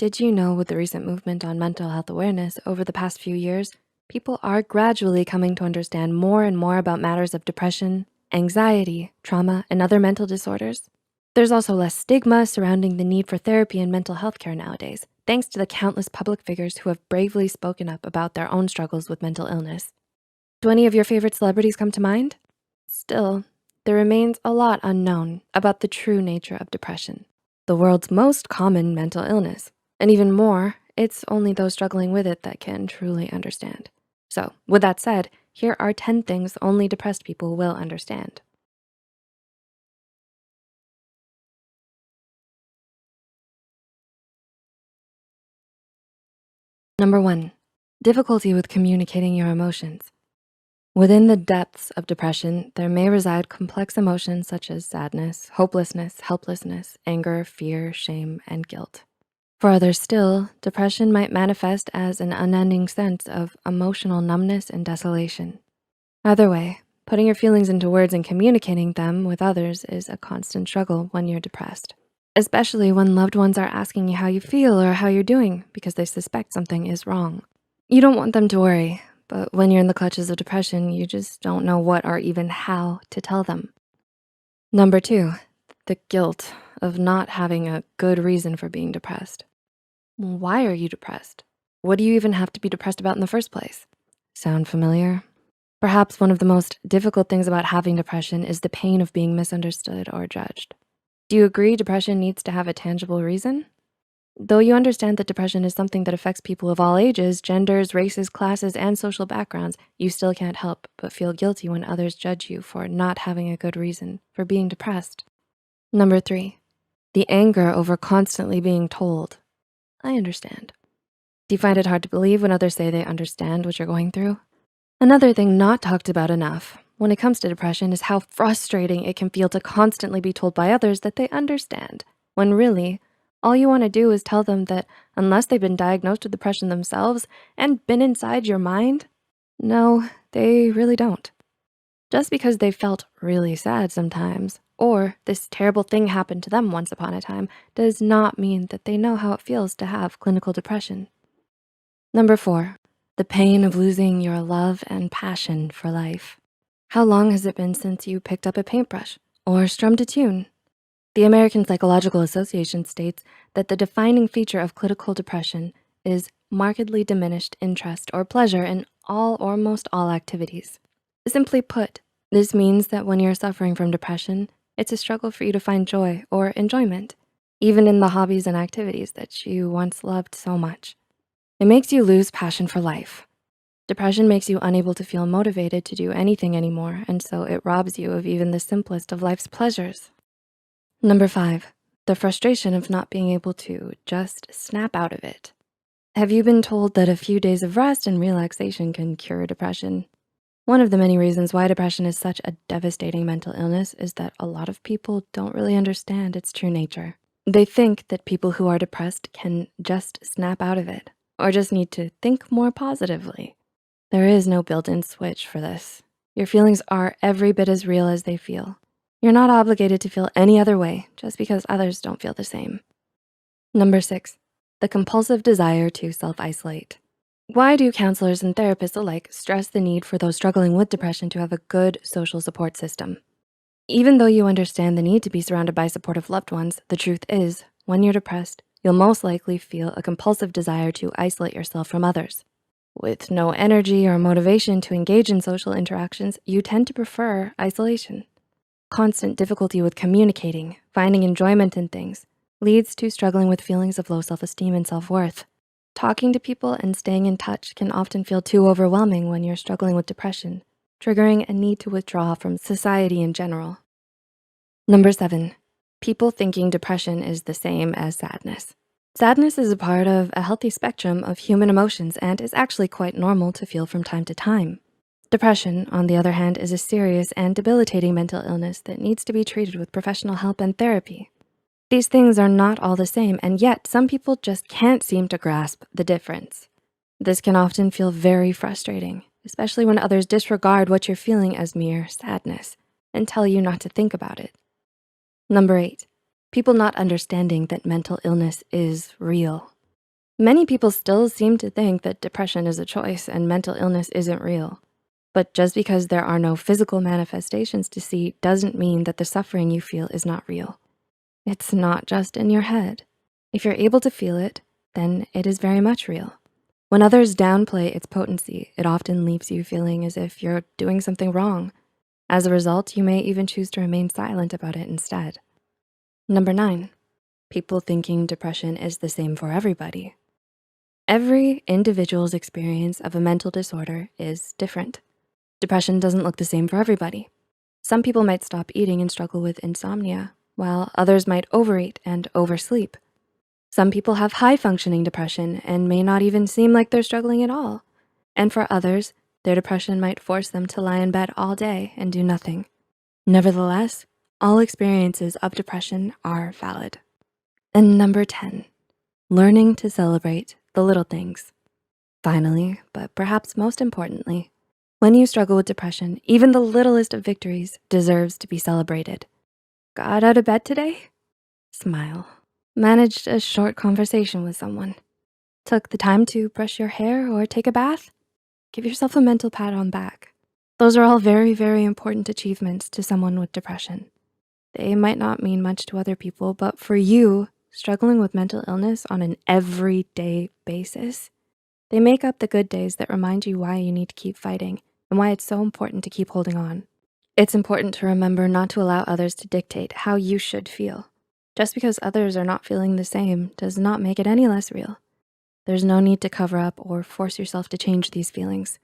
Did you know with the recent movement on mental health awareness over the past few years, people are gradually coming to understand more and more about matters of depression, anxiety, trauma, and other mental disorders? There's also less stigma surrounding the need for therapy and mental health care nowadays, thanks to the countless public figures who have bravely spoken up about their own struggles with mental illness. Do any of your favorite celebrities come to mind? Still, there remains a lot unknown about the true nature of depression, the world's most common mental illness. And even more, it's only those struggling with it that can truly understand. So with that said, here are 10 things only depressed people will understand. Number 1, difficulty with communicating your emotions. Within the depths of depression, there may reside complex emotions such as sadness, hopelessness, helplessness, anger, fear, shame, and guilt. For others still, depression might manifest as an unending sense of emotional numbness and desolation. Either way, putting your feelings into words and communicating them with others is a constant struggle when you're depressed, especially when loved ones are asking you how you feel or how you're doing because they suspect something is wrong. You don't want them to worry, but when you're in the clutches of depression, you just don't know what or even how to tell them. Number 2, the guilt of not having a good reason for being depressed. Why are you depressed? What do you even have to be depressed about in the first place? Sound familiar? Perhaps one of the most difficult things about having depression is the pain of being misunderstood or judged. Do you agree depression needs to have a tangible reason? Though you understand that depression is something that affects people of all ages, genders, races, classes, and social backgrounds, you still can't help but feel guilty when others judge you for not having a good reason for being depressed. Number 3, the anger over constantly being told, "I understand." Do you find it hard to believe when others say they understand what you're going through? Another thing not talked about enough when it comes to depression is how frustrating it can feel to constantly be told by others that they understand, when really, all you wanna do is tell them that unless they've been diagnosed with depression themselves and been inside your mind, no, they really don't. Just because they felt really sad sometimes, or this terrible thing happened to them once upon a time, does not mean that they know how it feels to have clinical depression. Number 4, the pain of losing your love and passion for life. How long has it been since you picked up a paintbrush or strummed a tune? The American Psychological Association states that the defining feature of clinical depression is markedly diminished interest or pleasure in all or most all activities. Simply put, this means that when you're suffering from depression, it's a struggle for you to find joy or enjoyment, even in the hobbies and activities that you once loved so much. It makes you lose passion for life. Depression makes you unable to feel motivated to do anything anymore, and so it robs you of even the simplest of life's pleasures. Number 5, the frustration of not being able to just snap out of it. Have you been told that a few days of rest and relaxation can cure depression? One of the many reasons why depression is such a devastating mental illness is that a lot of people don't really understand its true nature. They think that people who are depressed can just snap out of it or just need to think more positively. There is no built-in switch for this. Your feelings are every bit as real as they feel. You're not obligated to feel any other way just because others don't feel the same. Number 6, the compulsive desire to self-isolate. Why do counselors and therapists alike stress the need for those struggling with depression to have a good social support system? Even though you understand the need to be surrounded by supportive loved ones, the truth is, when you're depressed, you'll most likely feel a compulsive desire to isolate yourself from others. With no energy or motivation to engage in social interactions, you tend to prefer isolation. Constant difficulty with communicating, finding enjoyment in things, leads to struggling with feelings of low self-esteem and self-worth. Talking to people and staying in touch can often feel too overwhelming when you're struggling with depression, triggering a need to withdraw from society in general. Number 7, people thinking depression is the same as sadness. Sadness is a part of a healthy spectrum of human emotions and is actually quite normal to feel from time to time. Depression, on the other hand, is a serious and debilitating mental illness that needs to be treated with professional help and therapy. These things are not all the same, and yet some people just can't seem to grasp the difference. This can often feel very frustrating, especially when others disregard what you're feeling as mere sadness and tell you not to think about it. Number 8, people not understanding that mental illness is real. Many people still seem to think that depression is a choice and mental illness isn't real. But just because there are no physical manifestations to see doesn't mean that the suffering you feel is not real. It's not just in your head. If you're able to feel it, then it is very much real. When others downplay its potency, it often leaves you feeling as if you're doing something wrong. As a result, you may even choose to remain silent about it instead. Number 9, people thinking depression is the same for everybody. Every individual's experience of a mental disorder is different. Depression doesn't look the same for everybody. Some people might stop eating and struggle with insomnia, while others might overeat and oversleep. Some people have high-functioning depression and may not even seem like they're struggling at all. And for others, their depression might force them to lie in bed all day and do nothing. Nevertheless, all experiences of depression are valid. And number 10, learning to celebrate the little things. Finally, but perhaps most importantly, when you struggle with depression, even the littlest of victories deserves to be celebrated. Got out of bed today? Smile. Managed a short conversation with someone. Took the time to brush your hair or take a bath? Give yourself a mental pat on back. Those are all very, very important achievements to someone with depression. They might not mean much to other people, but for you, struggling with mental illness on an everyday basis, they make up the good days that remind you why you need to keep fighting and why it's so important to keep holding on. It's important to remember not to allow others to dictate how you should feel. Just because others are not feeling the same does not make it any less real. There's no need to cover up or force yourself to change these feelings.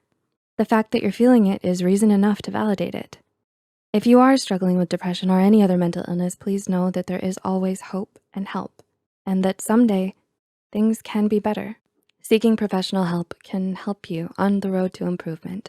The fact that you're feeling it is reason enough to validate it. If you are struggling with depression or any other mental illness, please know that there is always hope and help, and that someday things can be better. Seeking professional help can help you on the road to improvement.